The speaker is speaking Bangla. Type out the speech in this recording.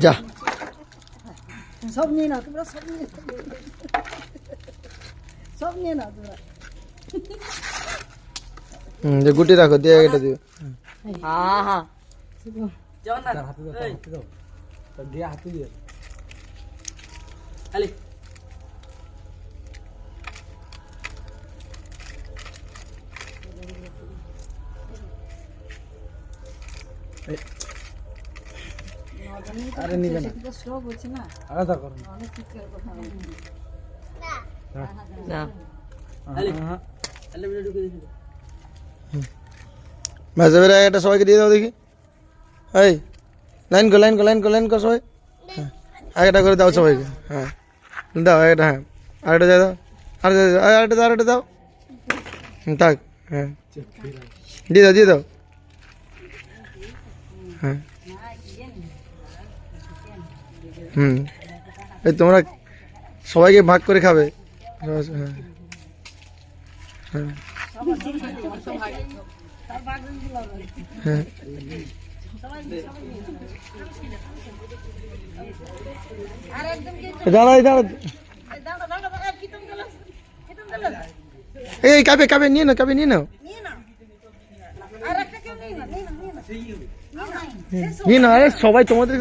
যা সব নিয়ে নাও তোমরা, সব নিয়ে নাও তোমরা। যে গুটি রাখো, দিয়ে এটা দিও। হ্যাঁ হ্যাঁ হাতে দিয়ে আরে নিবে না, স্লো বলছে না, আলাদা করো অনেক চিৎকার কথা মেসে বেড়ে একটা সবাইকে দিয়ে দাও দেখি। এই লাইন কর, লাইন কর, লাইন কর, লাইন কর সবাই। হ্যাঁ একটা করে দাও সবাইকে। হ্যাঁ দাও একটা, হ্যাঁ আরেকটা দিয়ে দাও, আরেকটা দাও, আরেকটা দাও। থাক, হ্যাঁ দিয়ে দাও, দিয়ে দাও। হ্যাঁ এই তোমরা সবাইকে ভাগ করে খাবে। হ্যাঁ হ্যাঁ হ্যাঁ দাঁড়াই দাঁড়া, এই কাবে কাবে নিয়ে নাও, কাবে নিয়ে নাও, নিয়ে নাও। আরে সবাই তোমাদের